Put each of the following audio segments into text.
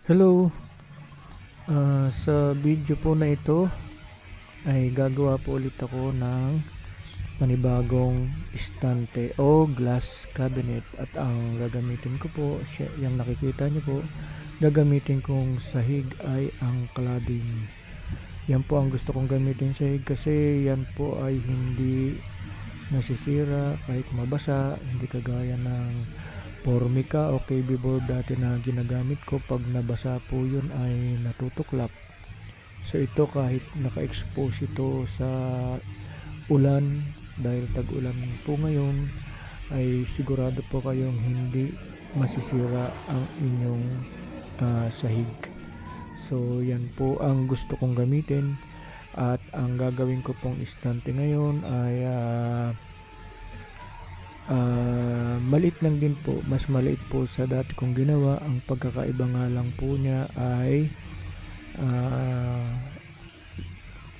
Hello, sa video po na ito ay gagawa po ulit ako ng panibagong estante o glass cabinet, at ang gagamitin ko po, yung nakikita nyo po, gagamitin kong sahig ay ang cladding. Yan po ang gusto kong gamitin sahig kasi yan po ay hindi nasisira kahit mabasa, hindi kagaya ng Formica o KB board dati na ginagamit ko. Pag nabasa po yun ay natutuklap. So ito, kahit naka-expose ito sa ulan, dahil tag-ulan po ngayon, ay sigurado po kayong hindi masisira ang inyong sahig. So yan po ang gusto kong gamitin, at ang gagawin ko pong estante ngayon ay maliit lang din po, mas maliit po sa dati kong ginawa. Ang pagkakaiba nga lang po niya ay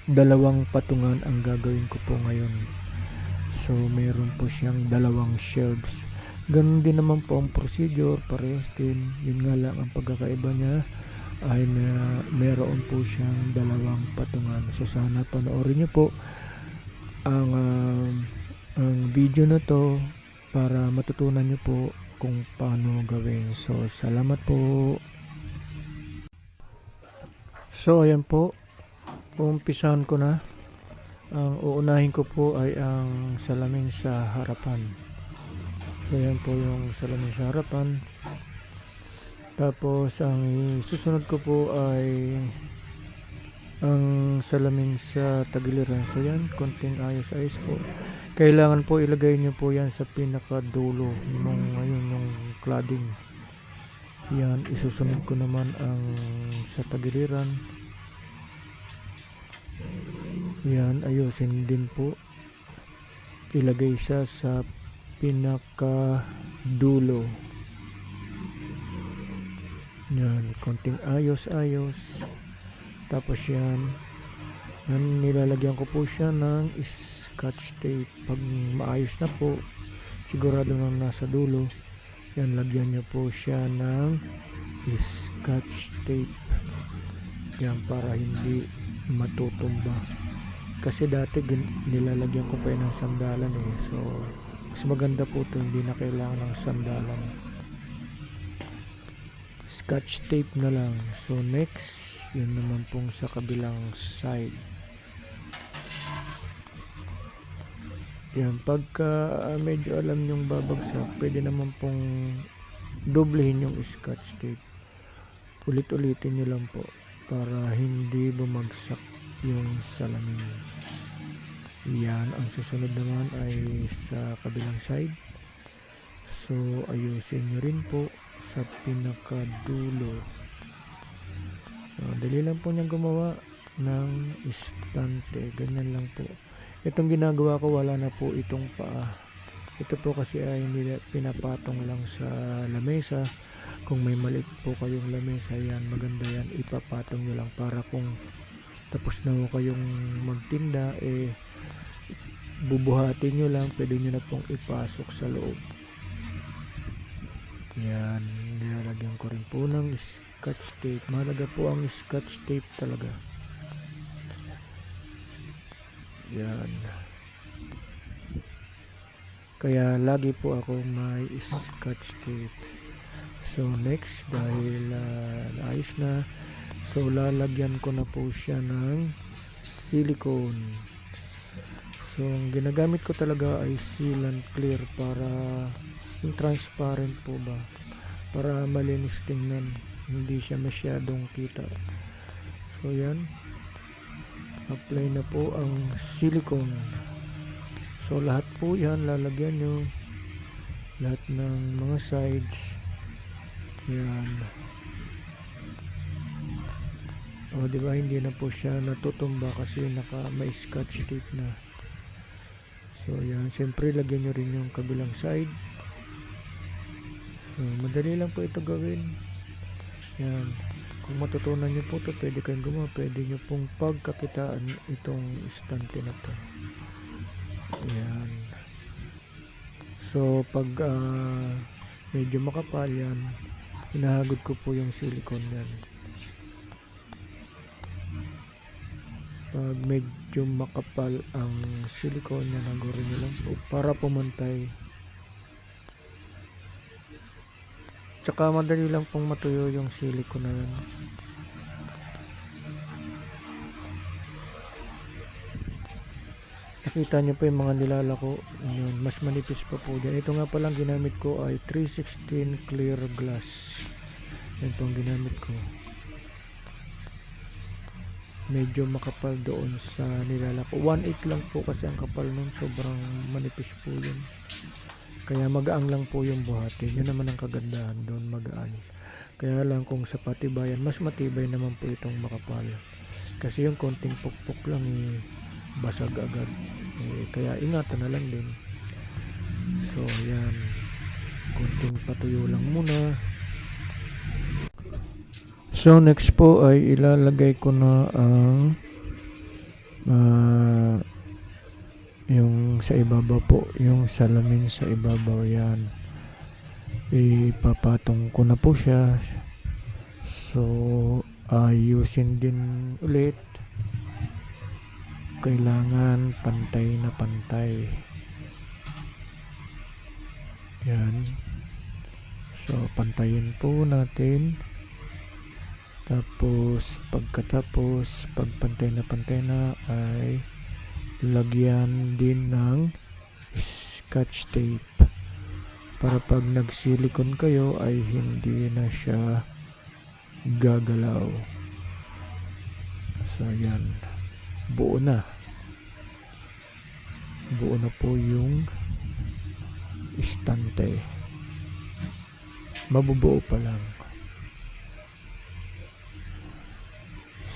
dalawang patungan ang gagawin ko po ngayon. So meron po siyang dalawang shelves. Ganun din naman po ang procedure, parehas din. Yun nga lang ang pagkakaiba niya ay meron po siyang dalawang patungan. So sana panoorin niyo po ang video na to para matutunan nyo po kung paano gawin. So salamat po. So ayan po, umpisahan ko na. Ang uunahin ko po ay ang salamin sa harapan. So ayan po yung salamin sa harapan. Tapos ang susunod ko po ay ang salamin sa tagiliran. So yan, konting ayos-ayos po. Kailangan po ilagay nyo po yan sa pinakadulo yung cladding. Yan, isusunod ko naman ang sa tagiliran. Yan, ayusin din po. Ilagay siya sa pinakadulo. Yan, konting ayos-ayos. Tapos yan, nilalagyan ko po siya ng scotch tape. Pag maayos na po, sigurado nang nasa dulo, yan, lagyan nyo po siya ng scotch tape. Yan, para hindi matutumba. Kasi dati nilalagyan ko pa yun ng sandalan eh. So mas maganda po ito, hindi na kailangan ng sandalan. Scotch tape na lang. So next, yun naman pong sa kabilang side. Yan, pagka medyo alam nyong babagsak, pwede naman pong doblehin yung scotch tape. Ulit-ulitin nyo lang po para hindi bumagsak yung salamin. Yan, ang susunod naman ay sa kabilang side. So ayusin nyo rin po sa pinakadulo. Dali lang po niyang gumawa ng estante. Ganyan lang po. Itong ginagawa ko, wala na po itong paa. Ito po kasi ay pinapatong lang sa lamesa. Kung may maliit po kayong lamesa, yan, maganda yan, ipapatong nyo lang para kung tapos na po kayong magtinda, bubuhatin nyo lang, pwede nyo na pong ipasok sa loob. Yan, nilalagyan ko rin po ng scotch tape. Mahalaga po ang scotch tape talaga. Yan. Kaya lagi po ako may scotch tape. So next, dahil ayos na, so lalagyan ko na po siya ng silicone. So ang ginagamit ko talaga ay sealant clear, para yung transparent po ba, para malinis tingnan, hindi siya masyadong kita. So yan, apply na po ang silicone. So lahat po yan lalagyan nyo, lahat ng mga sides. Yan, o diba, hindi na po siya natutumba kasi may scotch tape na. So yan, siyempre lagyan nyo rin yung kabilang side. So madali lang po ito gawin. Yan, kung matutunan nyo po ito, pwede kayong gumawa, pwede nyo pong pagkakitaan itong estante na to. Yan. So pag medyo makapal yan, hinahagod ko po yung silicone yan. Pag medyo makapal ang silicone yan, hagurin nyo lang po para pumantay. Tsaka madali lang pong matuyo yung silicone na yan. Nakita nyo po yung mga nilalako, yun, mas manipis pa po dyan. Ito nga palang ginamit ko ay 316 clear glass. Yan pong ginamit ko. Medyo makapal doon sa nilalako. 1/8 lang po kasi ang kapal nun, sobrang manipis po yun. Kaya magaan lang po yung buhatin. Yun naman ang kagandahan doon, magaan. Kaya lang kung sa patibayan, mas matibay naman po itong makapal. Kasi yung konting pukpok lang basag agad. Kaya ingatan na lang din. So yan, konting patuyo lang muna. So next po ay ilalagay ko na ang yung sa ibabaw po, yung salamin sa ibabaw. Yan, ipapatong ko na po siya. So ayusin din ulit. Kailangan pantay na pantay. Yan. So pantayin po natin. Tapos pagkatapos, pagpantay na ay lagyan din ng scotch tape para pag nagsilikon kayo ay hindi na siya gagalaw. So yan, buo na po yung istante. Mabubuo pa lang.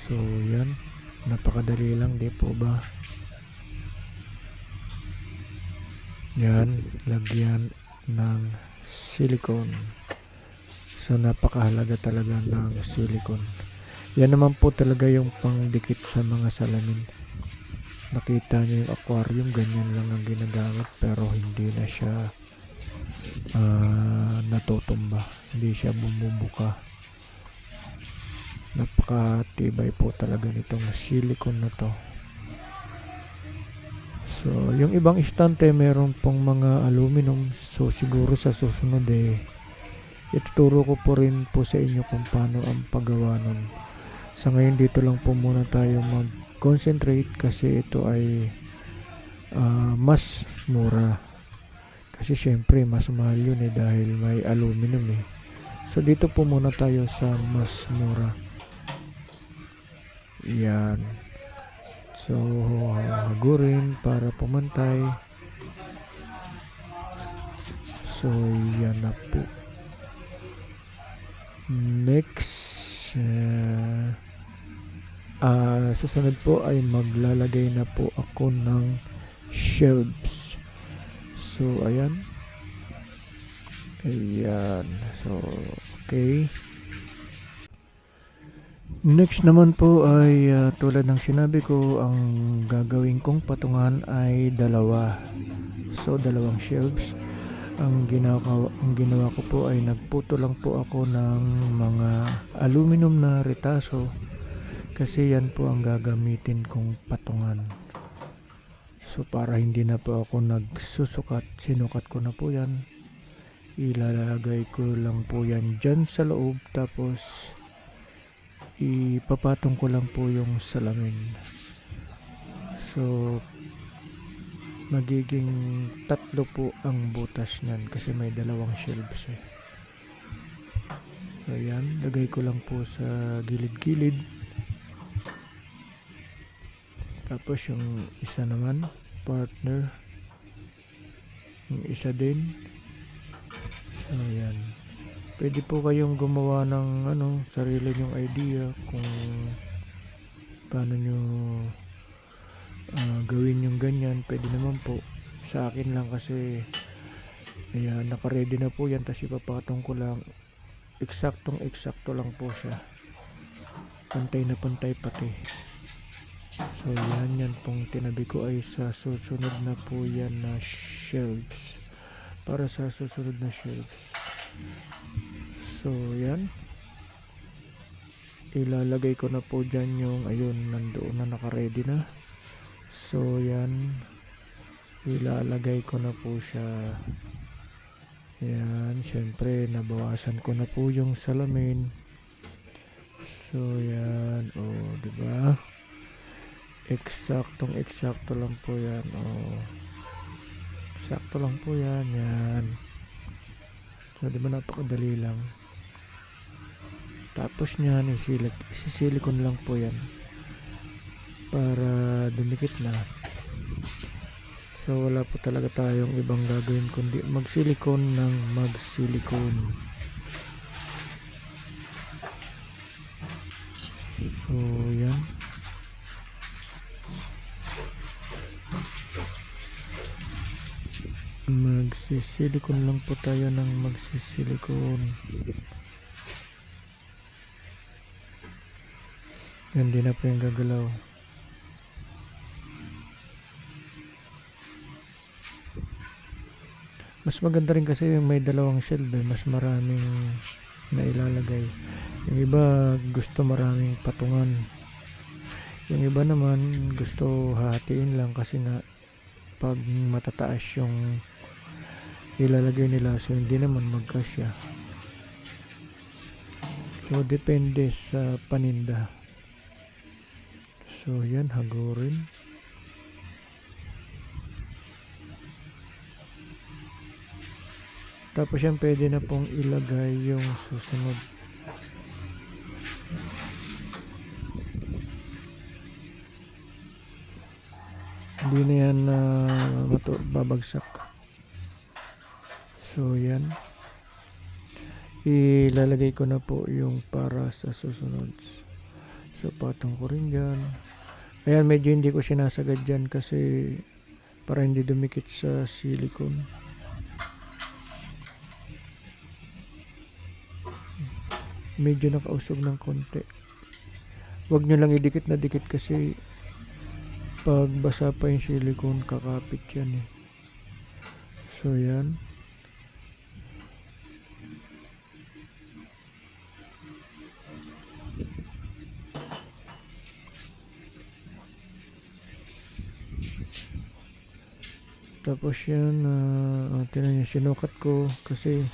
So yan, napakadali lang, di po ba? Yan, lagyan ng silicone. So napakahalaga talaga ng silicone. Yan naman po talaga yung pangdikit sa mga salamin. Nakita nyo yung aquarium, ganyan lang ang ginagamit, pero hindi na siya natutumba, hindi siya bumubuka. Napakatibay po talaga nitong silicone na to. So yung ibang istante meron pong mga aluminum. So siguro sa susunod ituturo ko po rin po sa inyo kung paano ang paggawa nun. Sa ngayon dito lang po muna tayo mag-concentrate kasi ito ay mas mura. Kasi syempre mas mahal yun dahil may aluminum So dito po muna tayo sa mas mura. Yan. So hagurin para pumantay. So yan na po. Next, susunod po ay maglalagay na po ako ng shelves. So ayan. So okay. Next naman po ay tulad ng sinabi ko, ang gagawin kong patungan ay dalawa. So dalawang shelves. Ang ginawa ko po ay nagputo lang po ako ng mga aluminum na retaso kasi yan po ang gagamitin kong patungan. So para hindi na po ako nagsusukat, sinukat ko na po yan. Ilalagay ko lang po yan dyan sa loob, tapos ipapatong ko lang po yung salamin. So magiging 3 po ang butas niyan kasi may dalawang shelves So yan, lagay ko lang po sa gilid-gilid. Tapos yung isa naman, partner, yung isa din. So yan, pwede po kayong gumawa ng sarili nyong idea kung paano nyo gawin yung ganyan. Pwede naman po. Sa akin lang kasi naka-ready na po yan, tapos ipapatong ko lang. Eksaktong-eksakto lang po siya, pantay na pantay pati. So yan pong tinabi ko ay sa susunod na po yan na shelves, para sa susunod na shelves. So yan, ilalagay ko na po dyan yung, ayun, nandoon na, naka-ready na. So yan, ilalagay ko na po siya. Yan, syempre nabawasan ko na po yung salamin. So yan, diba? Eksakto lang po yan. Sakto lang po yan. Yan. So diba napakadali lang. Tapos nyan, isisilikon lang po yan para dumikit na. So wala po talaga tayong ibang gagawin kundi magsilikon ng magsilikon. So yan, magsisilikon lang po tayo ng magsisilikon. Yan, di na po yung gagalaw. Mas maganda rin kasi yung may dalawang shelf, mas maraming na ilalagay. Yung iba gusto maraming patungan, yung iba naman gusto hatiin lang kasi nga pag matataas yung ilalagay nila, so hindi naman magkasya. So depende sa paninda. So yan, hagurin. Tapos yan, pwede na pong ilagay yung susunod. Hindi na yan babagsak. So yan, ilalagay ko na po yung para sa susunod. So patong ko rin dyan. Ayan, medyo hindi ko sinasagad dyan kasi para hindi dumikit sa silicone. Medyo nakausog ng konti. Huwag nyo lang idikit na dikit kasi pag basa pa yung silicone, kakapit yan eh. So yan, tapos yan, tinan nyo, sinukat ko kasi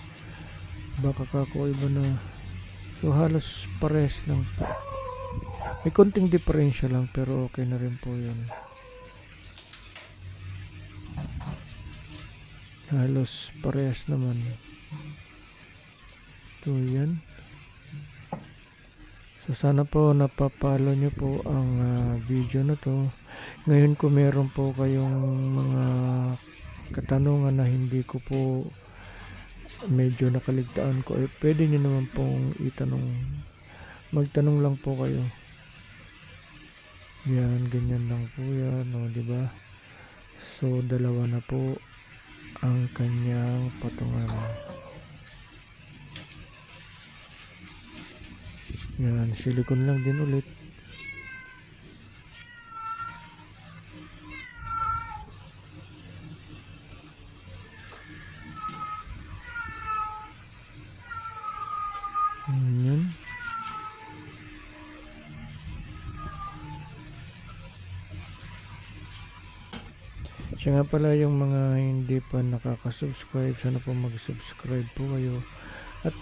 baka kako iba na. So halos pares lang po, may konting diferensya lang pero okay na rin po yan. Halos parehas naman. So yan, so sana po napapalo nyo po ang video na to. Ngayon kung meron po kayong mga katanungan na hindi ko po medyo nakaligtaan ko, pwede nyo naman pong itanong, magtanong lang po kayo. Yan, ganyan lang po yan, diba? So dalawa na po ang kanyang patungan. Yan, silicone lang din ulit. Yan. Siya nga pala, yung mga hindi pa nakaka-subscribe, sana po mag-subscribe po kayo at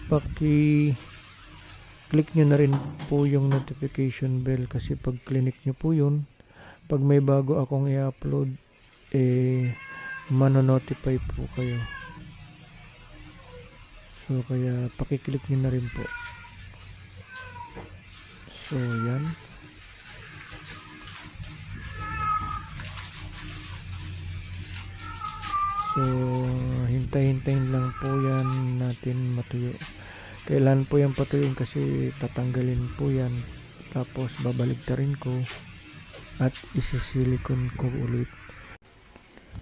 click nyo na rin po yung notification bell kasi pag click nyo po yun, pag may bago akong i-upload, manonotify po kayo. So kaya pakiclick nyo na rin po. So yan, so hintay-hintayin lang po yan natin matuyo. Kailan po yan patuyuin kasi tatanggalin po yan, tapos babaligtarin ko at isisilikon ko ulit.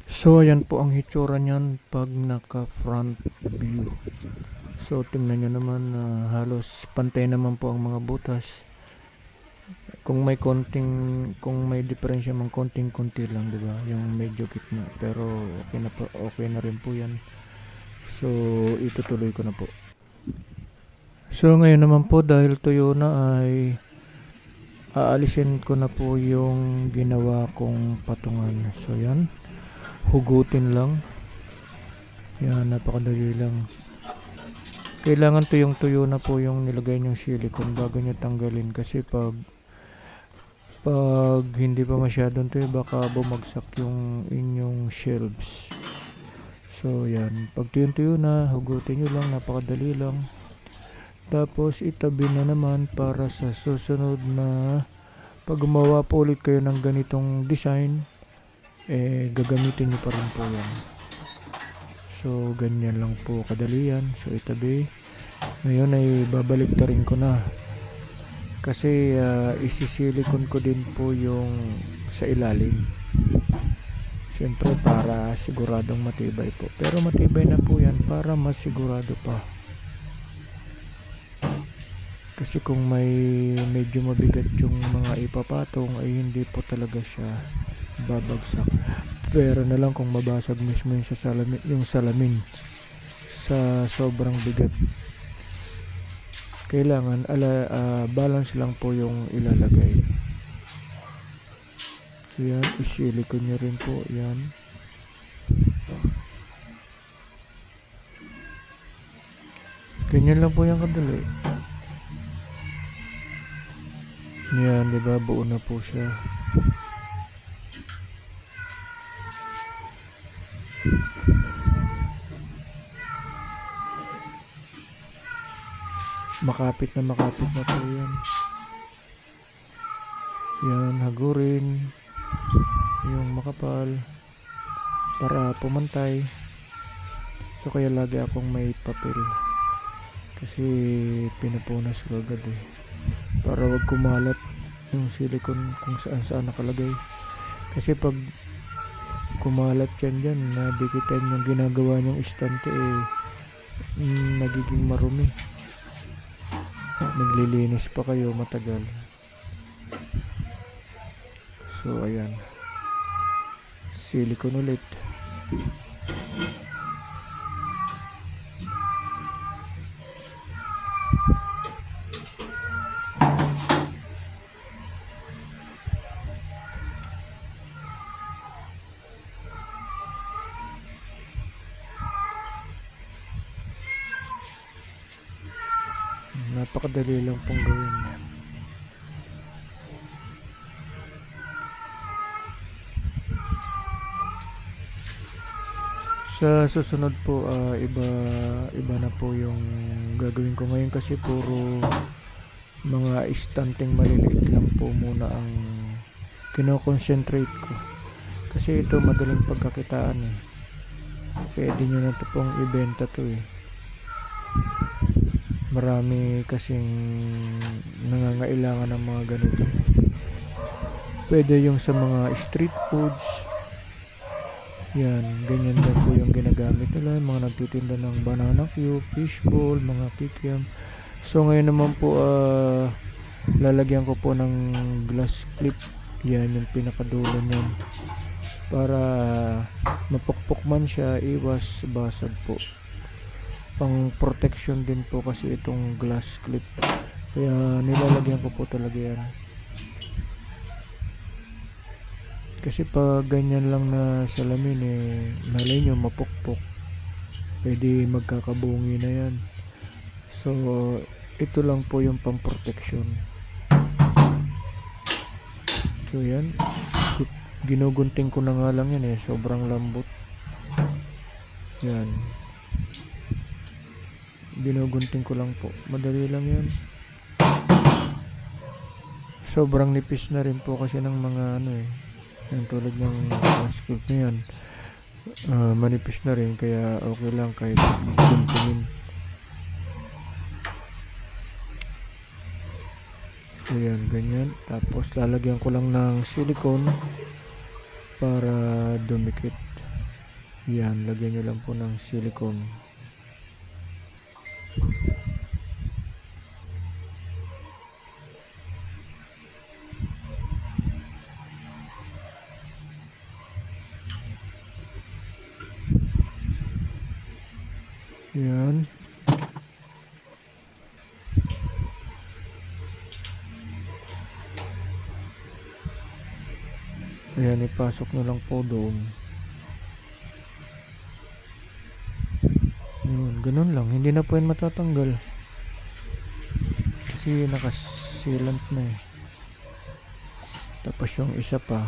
So ayan po ang hitsura niyan pag naka front view. So tingnan nyo naman, halos pantay naman po ang mga butas. Kung may diferensya man konting-konti lang, 'di ba? Yung medyo gitna, pero okay na rin po 'yan. So itutuloy ko na po. So ngayon naman po dahil tuyo na ay aalisin ko na po yung ginawa kong patungan. So yan, hugutin lang. Yan, napakadali lang. Kailangan tuyong-tuyo na po yung nilagay nyong silicone bago nyo tanggalin, kasi pag hindi pa masyadong tuyo baka bumagsak yung inyong shelves. So yan, pag tuyong-tuyo na, hugutin nyo lang, napakadali lang. Tapos itabi na naman para sa susunod na pag gumawa po ulit kayo ng ganitong design, gagamitin nyo pa rin po yan. So ganyan lang po kadali yan. So itabi. Ngayon ay babalik ta rin ko na, kasi isisilikon ko din po yung sa ilalim, siyempre para siguradong matibay po. Pero matibay na po yan para mas sigurado pa. Kasi kung may medyo mabigat yung mga ipapatong ay hindi po talaga siya babagsak. Pero na lang kung mabasag mismo yung salamin sa sobrang bigat. Kailangan balance lang po yung ilalagay. So yan, isilikon nyo rin po yan. Ganyan lang po yung kadali. Yan, diba? Buo na po siya. Makapit na po yan. Yan, hagurin yung makapal para pumantay. So kaya lagi akong may papel, kasi pinupunas ko agad para wag kumalat yung silicone kung saan nakalagay. Kasi pag kumalat yan dyan, nadikitan yung ginagawa nyong istante, nagiging marumi. Naglilinis pa kayo matagal. So ayan, silicone ulit. Napakadali lang pong gawin. Sa susunod po, iba na po yung gagawin ko ngayon, kasi puro mga istanteng maliliit lang po muna ang kino-concentrate ko. Kasi ito madaling pagkakitaan Pwede nyo na ito pong ibenta to Marami kasing nangangailangan ng mga ganito. Pwede yung sa mga street foods. Yan, ganyan din po yung ginagamit nila. Mga nagtitinda ng banana cue, fishball, mga kikiam. So ngayon naman po, lalagyan ko po ng glass clip. Yan yung pinakadulo niyan. Para mapukpok man siya, iwas basag po. Pang protection din po kasi itong glass clip. Kaya nilalagyan ko po talaga yan. Kasi pag ganyan lang na salamin malay nyo mapukpok, pwede magkakabungi na yan. So ito lang po yung pang protection. So yan, ginugunting ko na nga lang yan sobrang lambot. Yan, ginugunting ko lang po, madali lang yan. Sobrang nipis na rin po kasi ng mga yung tulad ng script na yan, manipis na rin, kaya okay lang kahit guntingin. So yan, ganyan. Tapos lalagyan ko lang ng silicone para dumikit. Yan, lagyan nyo lang po ng silicone. Yan. Ayan, ipasok na lang po doon. Yun, ganun lang. Hindi na po yan matatanggal. Kasi nakasilant na eh. Tapos yung isa pa.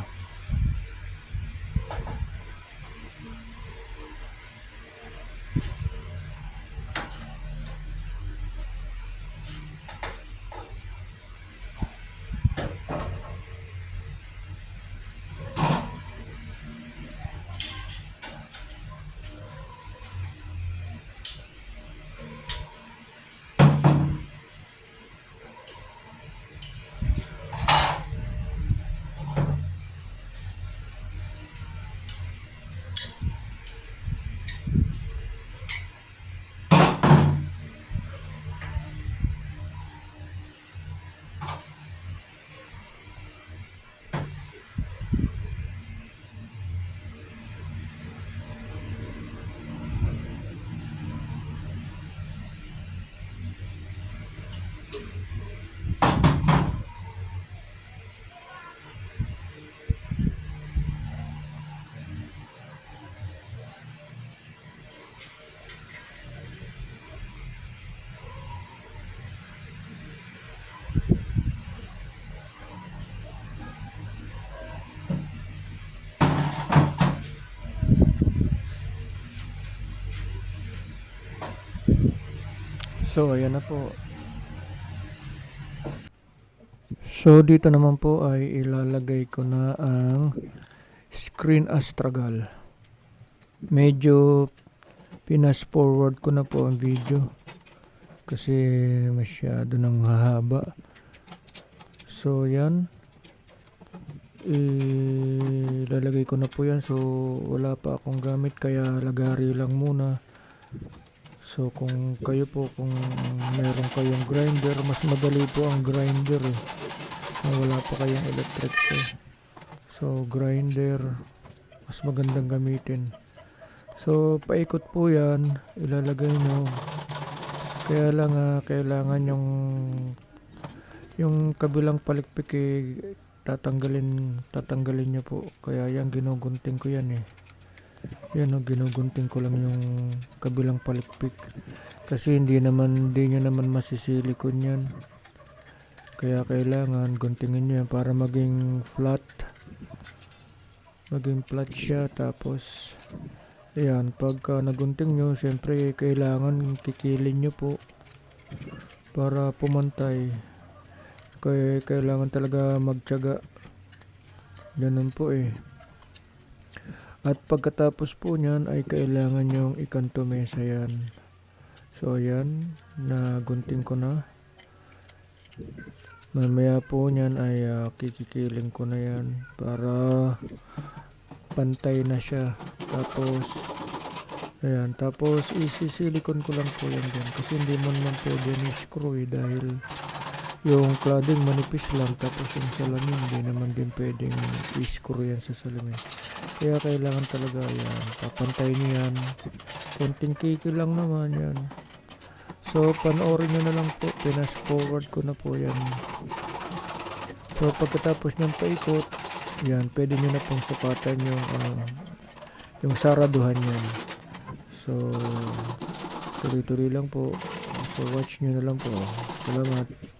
So, ayan na po. So, dito naman po ay ilalagay ko na ang screen astragal. Medyo pinas forward ko na po ang video kasi masyado nang hahaba. So, yan. Ilalagay ko na po yan. So, wala pa akong gamit kaya lagari lang muna. So kung kayo po, kung meron kayong grinder, mas madali po ang grinder eh. Wala pa kayong electric eh. So grinder, mas magandang gamitin. So paikot po yan, ilalagay nyo. Kaya lang kailangan yung kabilang palikpik eh, tatanggalin nyo po. Kaya yan, ginugunting ko yan eh. Yan o, ginugunting ko lang yung kabilang palikpik kasi hindi nyo naman masisilikon yan, kaya kailangan guntingin nyo yan para maging flat siya. Tapos ayan, pagka nagunting nyo, syempre kailangan kikilin nyo po para pumantay. Kaya kailangan talaga magtiyaga, ganun po eh. At pagkatapos po niyan ay kailangan yung ikantomesa yan. So ayan, nagunting ko na. Mamaya po niyan ay kikikiling ko na yan para pantay na siya. Tapos ayan, tapos isisilikon ko lang po yan dyan kasi hindi mo naman pwede ni-screw eh, dahil yung cladding manipis lang, tapos yung salamin hindi naman din pwedeng i-screw yan sa salamin. Kaya kailangan talaga yan, papantay nyo yan. Konting kiki lang naman yan. So panoorin nyo na lang po, pinas forward ko na po yan. So pagkatapos ng paikot, yan, pwede nyo na pong sukatan yung saraduhan yan. So tuloy-tuloy lang po. So watch nyo na lang po. Salamat.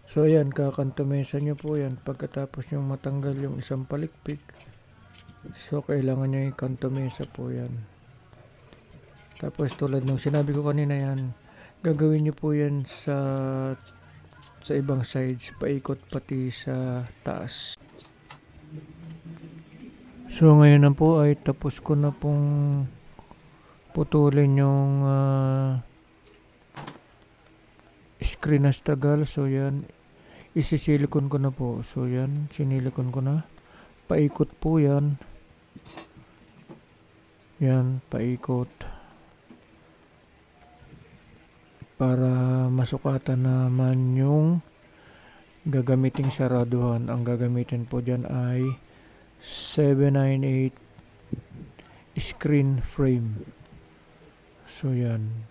So ayan, kakantomesa nyo po yan pagkatapos nyo matanggal yung isang palikpik. So kailangan nyo yung kantomesa po yan. Tapos tulad ng sinabi ko kanina yan, gagawin nyo po yan sa ibang sides, paikot pati sa taas. So ngayon na po ay tapos ko na pong putulin yung screen astragal. So yan, isisilikon ko na po. So yan, sinilikon ko na. Paikot po yan. Yan, paikot. Para masukatan naman yung gagamiting saraduhan. Ang gagamitin po dyan ay 798 screen frame. So yan.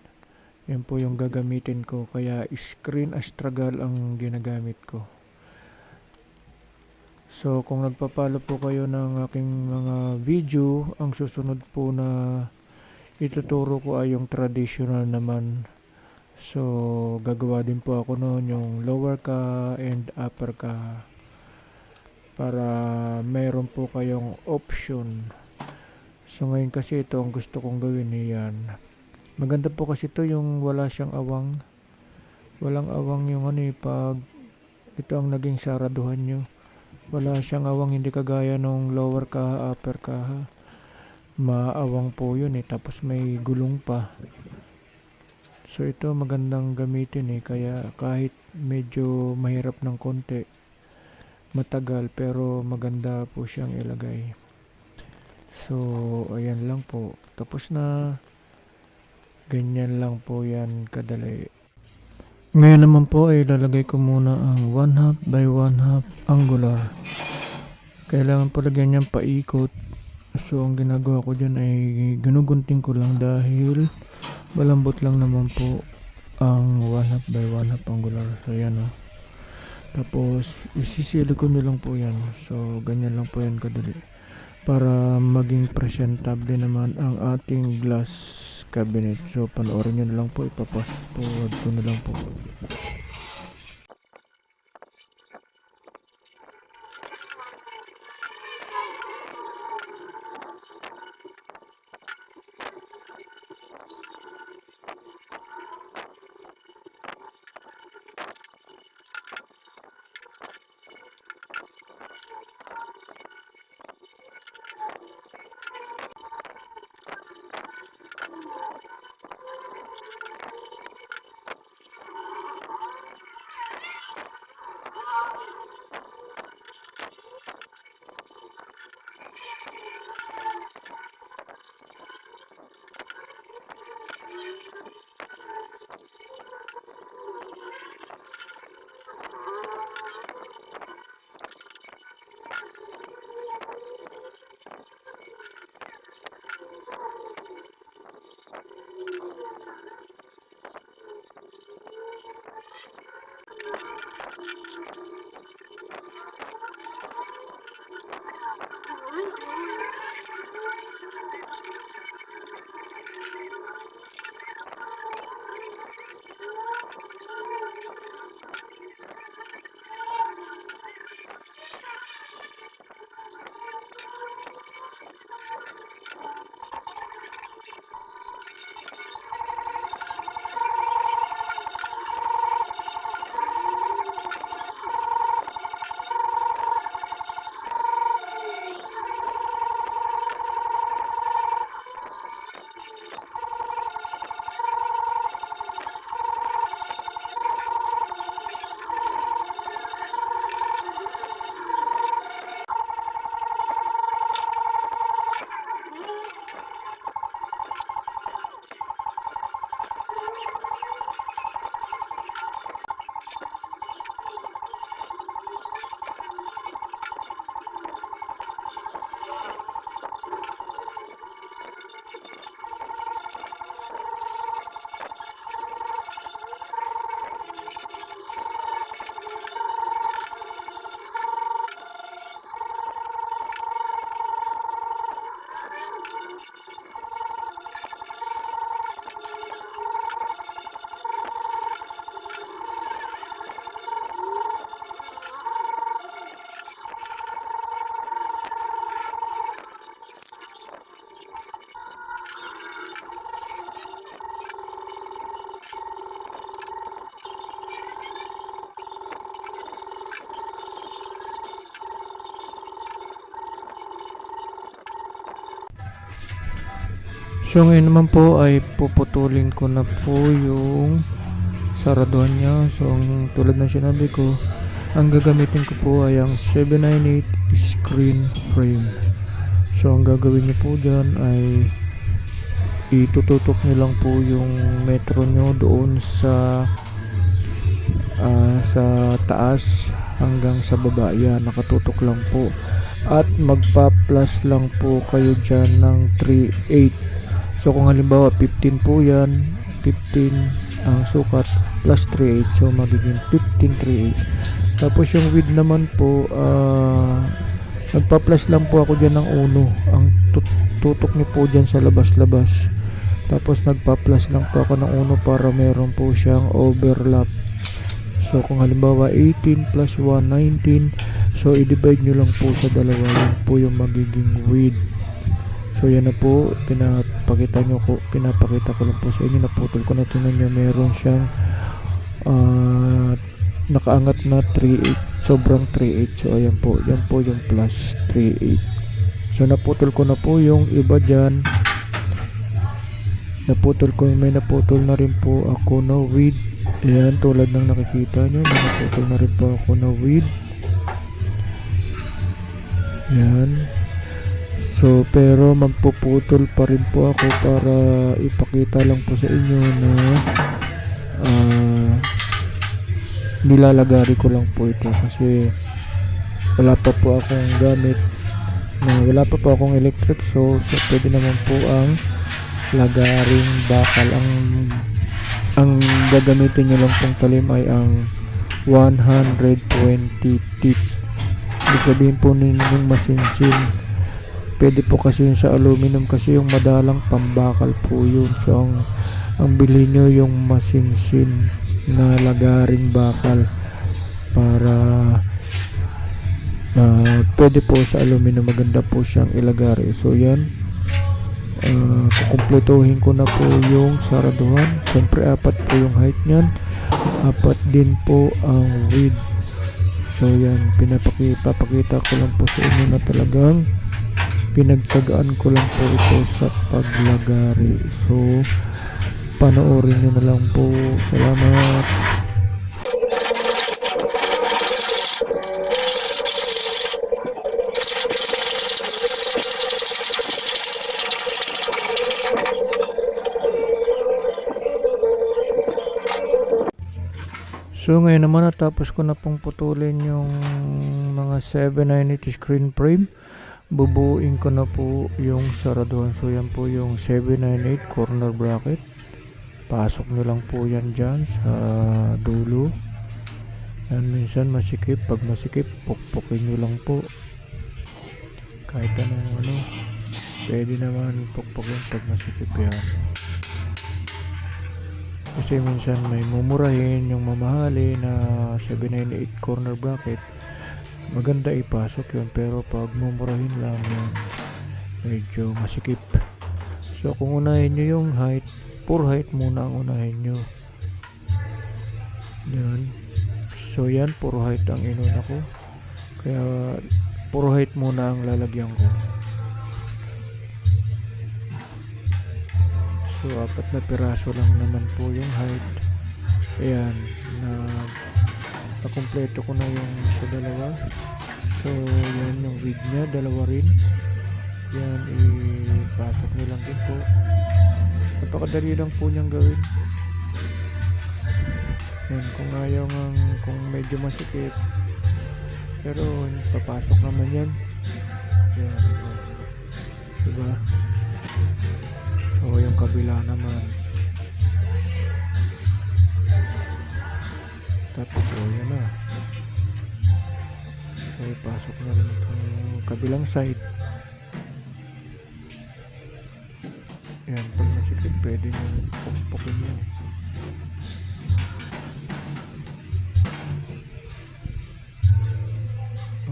Yan po yung gagamitin ko. Kaya screen astragal ang ginagamit ko. So kung nagpapalo po kayo ng aking mga video, ang susunod po na ituturo ko ay yung traditional naman. So gagawa din po ako noon yung lower ka and upper ka. Para mayroon po kayong option. So ngayon kasi ito ang gusto kong gawin yan. Maganda po kasi ito yung wala siyang awang. Walang awang yung pag ito ang naging saraduhan nyo. Wala siyang awang, hindi kagaya nung lower ka, upper ka. Maawang po yun tapos may gulong pa. So ito magandang gamitin kaya kahit medyo mahirap ng konti, matagal pero maganda po siyang ilagay. So ayan lang po. Tapos na. Ganyan lang po yan kadali. Ngayon naman po ay lalagay ko muna ang 1/2 by 1/2 angular. Kailangan po lagyan niyang paikot. So ang ginagawa ko dyan ay ginugunting ko lang dahil malambot lang naman po ang 1/2 by 1/2 angular. So yan Tapos isisilikon nyo lang po yan. So ganyan lang po yan kadali. Para maging presentable naman ang ating glass cabinet. So panoorin nyo na lang po, ipapas forward ko na lang po. So ngayon naman po ay puputulin ko na po yung saraduhan niya. So tulad ng sinabi ko, Ang gagamitin ko po ay ang 798 screen frame. So ang gagawin niyo po dyan ay itututok niyo lang po yung metro nyo doon sa taas hanggang sa baba. Yan, nakatutok lang po. At magpa-plus lang po kayo dyan ng 3/8. So kung halimbawa 15 po yan, 15 ang sukat plus 3/8. So magiging 15/3/8. Tapos yung width naman po, nagpa-plus lang po ako dyan ng 1. Ang tutok niyo po dyan sa labas-labas. Tapos nagpa-plus lang po ako ng 1 para meron po siyang overlap. So kung halimbawa 18 plus 1, 19. So i-divide nyo lang po sa dalawa. Yan po yung magiging width. So yan na po, pinapakita ko lang po sa inyo. Naputol ko na, tingnan nyo, meron siyang nakaangat na 3/8, sobrang 3/8. So ayan po, yan po yung plus 3/8. So naputol ko na po yung iba dyan. May naputol na rin po ako na width. Ayan, tulad ng nakikita nyo, naputol na rin po ako na width. Ayan. So pero magpuputol pa rin po ako para ipakita lang po sa inyo na nilalagari ko lang po ito kasi wala pa po akong gamit wala pa po akong electric, so pwede naman po ang lagaring bakal. Ang gagamitin nyo lang pong talim ay ang 120 teeth. Ibig sabihin po ninyong masinsin. Pwede po kasi yung sa aluminum kasi yung madalang pambakal po yun. So ang bilhin nyo yung masinsin na lagaring bakal para pwede po sa aluminum, maganda po siyang ilagari. So yan, kukumpletuhin ko na po yung saraduhan. Siyempre 4 po yung height nyan, 4 din po ang width. So yan, papakita ko lang po sa inyo na talagang pinagtagaan ko lang po ito sa paglagari. So panoorin nyo na lang po. Salamat. So ngayon naman natapos ko na pong putulin yung mga 798 screen frame. Bubuuin ko na po yung saraduhan. So yan po yung 798 corner bracket. Pasok nyo lang po yan dyan sa dulo. Yan, minsan masikip. Pag masikip, pukpukin nyo lang po. Kahit anong pwede naman pukpukin pag masikip yan. Kasi minsan may mumurahin yung mamahali na 798 corner bracket, maganda ipasok yun, pero pag mumurahin lang yun, medyo masikip. So kung unahin nyo yung height, pure height muna ang unahin nyo. Yan. So yan, pure height ang inuna ko, kaya pure height muna ang lalagyan ko. So 4 na piraso lang naman po yung height. Ayan, nakumpleto ko na yung sa dalawa. So yan yung width nya, dalawa rin. Yan, ipasok nyo lang din po. Napakadali lang po niyang gawin. Yan, kung medyo masikip, pero papasok naman yan. Yan, diba? O yung kabila naman. Tapos yan na. So ipasok na rin itong kabilang side. Yan, pag nasikip pwede nyo pukpukin yan.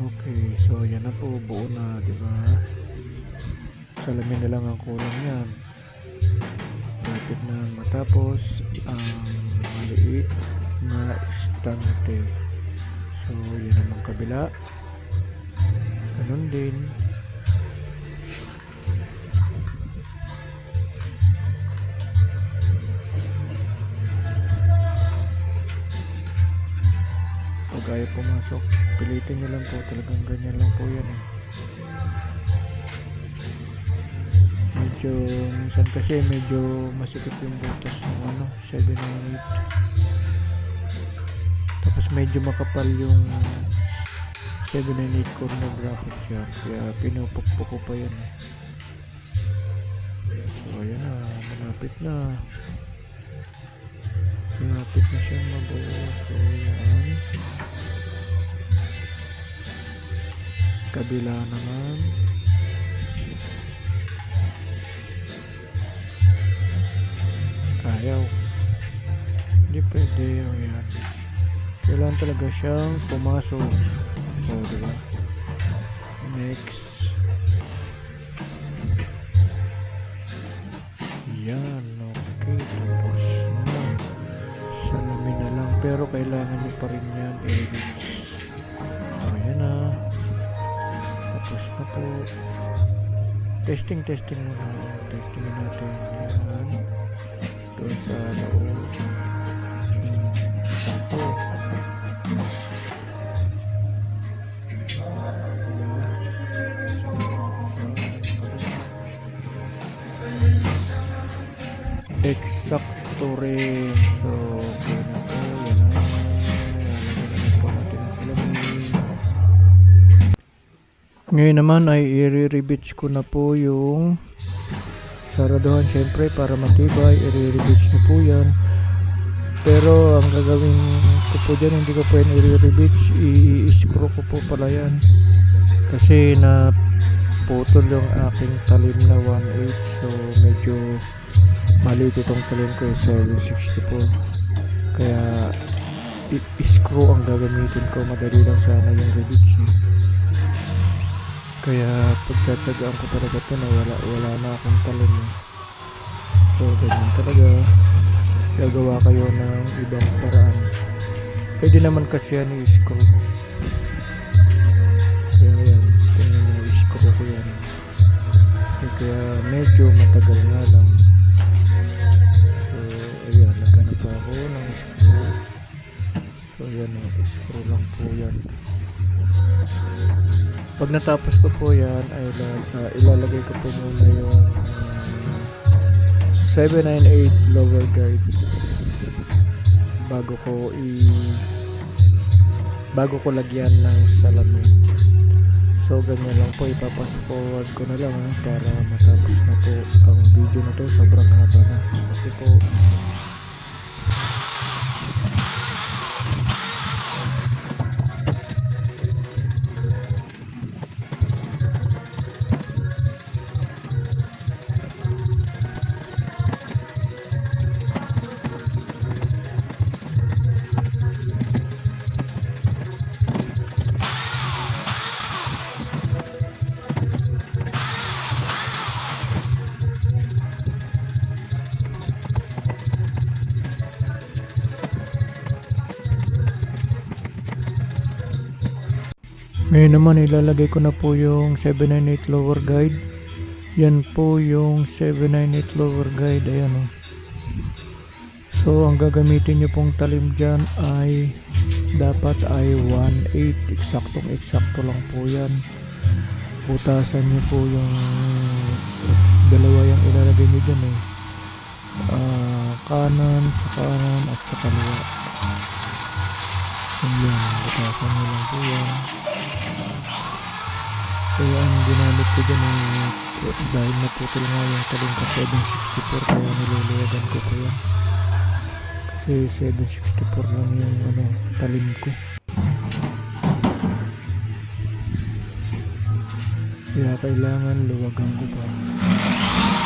Okay, so yan na po, buo na, diba? Salamin na lang ang kulang yan. Lapit na matapos ang maliit na estante. So yun naman kabila, ganun din. Pag pag ayaw pumasok, pilitin nyo lang po, talagang ganyan lang po yan eh. Medyo minsan kasi medyo masikip yung butas ng 798, tapos medyo makapal yung 798 corner bracket siya, kaya pinupukpok ko pa yan eh. So ayan na, malapit na siyang mabuo. So yan, kabila naman. Ayaw, hindi pwede. Ayan, kailangan talaga siyang pumasok. So diba, next, yan, okay, tapos na, salamin na lang, pero kailangan nyo pa rin yan i-reach. So ayan na, tapos na po. Testing muna, testing natin yan doon sa loob. Ito eksakto rin. So okay na po, yan na, lalagyan na po natin ang salamin. Ngayon naman ay i-rebitch ko na po yung saraduhan, syempre para matibay, i-rebitch nyo po yan. Pero ang gagawin ko po dyan, hindi ko po yan i-rebitch, i-screw ko po pala yan kasi na putol yung aking talim na 1/8. So medyo maliit itong talim ko, 764, kaya i-screw ang gagamitin ko. Madali lang sana yung rebitch kaya pagtatagaan ko talaga ito na wala na akong talim eh. So ganyan talaga, gagawa kayo ng ibang paraan. Pwede naman kasi yan i-screw, kaya yan, tingnan mo, i-screw ko yan. Kaya medyo matagal nga lang. So ayan, naghanap ako ng screw. So ayan, screw lang po yan. Pag natapos ko po yan ay ilalagay ko po muna yung 798 lower guide bago ko lagyan ng salamin. So ganyan lang po, ipapass forward ko na lang para matapos na po ang video na to. Sobrang haba na kasi po ngayon naman ilalagay ko na po yung 798 lower guide. Yan po yung 798 lower guide, ayan o. So ang gagamitin nyo pong talim dyan ay dapat ay 1/8, eksakto lang po yan. Butasan nyo po yung dalawa yung ilalagay nyo dyan eh, kanan sa kanan at sa kaliwa. Yan, butasan nyo lang po yan. Kaya ang ginamit ko dyan dahil naputol nga yung talim ko 764, kaya niluluwagan ko po yan kasi 764 lang yung talim ko, kaya kailangan luwagan ko pa.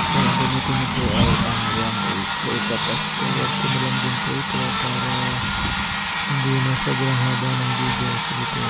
Kaya gamitin nyo po ay ang 1/8. So ipapas forward ko na lang din po ito para hindi na sobrang haba ng video. Sige po.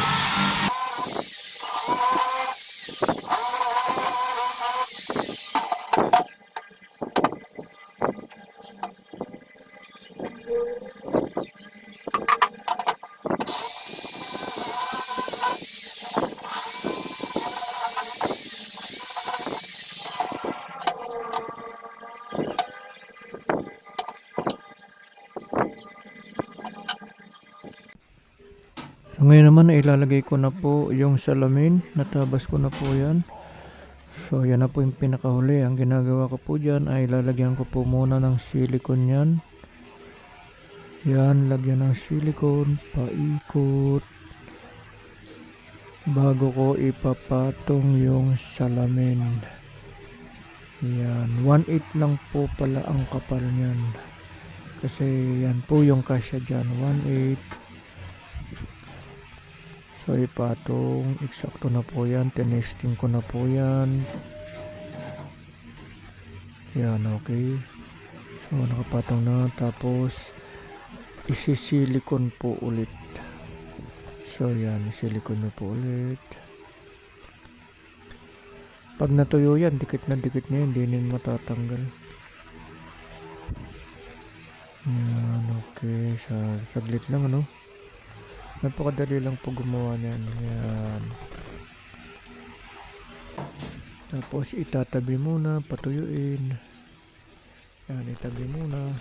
So ngayon naman ilalagay ko na po yung salamin. Natabas ko na po yan. So yan na po yung pinakahuli. Ang ginagawa ko po dyan ay lalagyan ko po muna ng silicone yan. Yan, lagyan ng silicone, paikot. Bago ko ipapatong yung salamin. Yan, 1/8 lang po pala ang kapal niyan. Kasi yan po yung kasya dyan, 1/8. So ipatong, eksakto na po yan, tinesting ko na po yan. Yan, okay. So nakapatong na, tapos isisilikon po ulit. So yan, silikon nyo po ulit. Pag natuyo yan, dikit na hindi nyo matatanggal. Yan, okay. Saglit lang, ano. Napakadali lang po gumawa niyan. Yan. Tapos itatabi muna, patuyuin. Yan, itabi muna.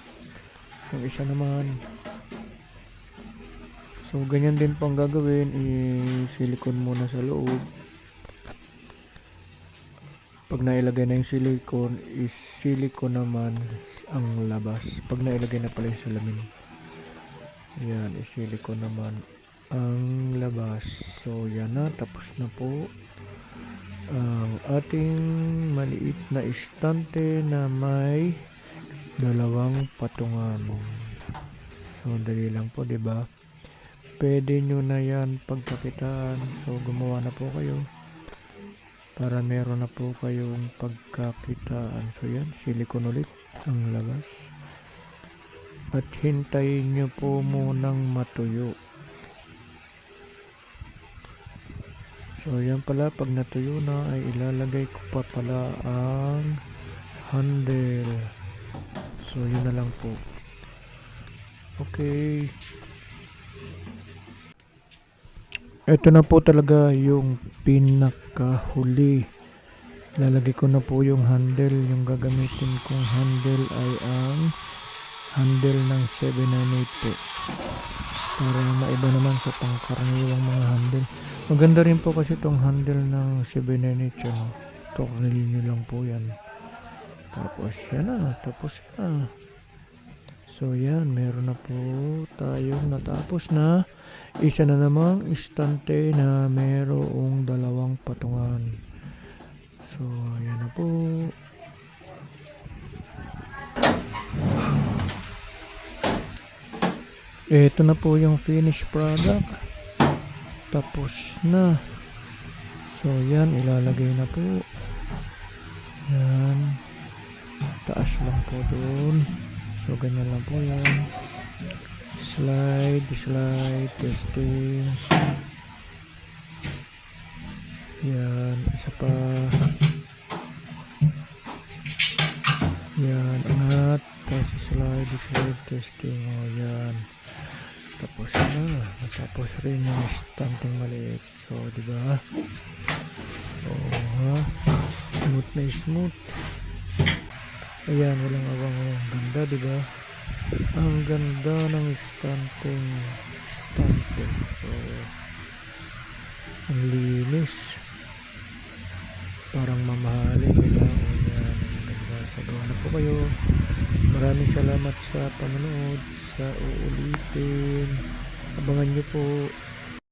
Yung isa naman. So ganyan din po ang gagawin, i-silicone muna sa loob. Pag nailagay na yung silicone, is-silicone naman ang labas. Pag nailagay na pala yung salamin. Yan, is-silicone naman ang labas. So yan na, tapos na po ang ating maliit na istante na may dalawang patungan. So dali lang po, 'di ba? Pwede nyo na yan pagkakitaan. So gumawa na po kayo para meron na po kayong pagkakitaan. So yan, silicone ulit ang labas. At hintayin nyo po munang matuyo. So yan pala, pag natuyo na ay ilalagay ko pa pala ang handle. So yun na lang po. Okay. Ito na po talaga yung pinakahuli. Lalagay ko na po yung handle. Yung gagamitin kong handle ay ang handle ng 798 po. Para maiba naman sa pangkaraniwang mga handle. Maganda rin po kasi itong handle ng 798 yan. Tornilyo nyo lang po yan. Tapos yan na. Tapos na. So yan, meron na po tayong natapos na. Isa na namang istante na merong dalawang patungan. So yan na po. Ito na po yung finished product. Tapos na. So yan, ilalagay na po. Yan. Taas lang po doon. So ganyan lang po yan. Slide, testing. Yan, isa pa. Yan, angat. Tapos slide, testing. O yan. Tapos na. Tapos rin yung stamping maliit. So, diba? O, ha? Smooth na smooth. Ayan, walang awang. Ganda, diba? Ang ganda ng stamping. So, ang linis. Parang mamahalin nila. O yan, ang ganda. Sagawa na po kayo. Maraming salamat sa panonood. Sa uulitin. Abangan nyo po.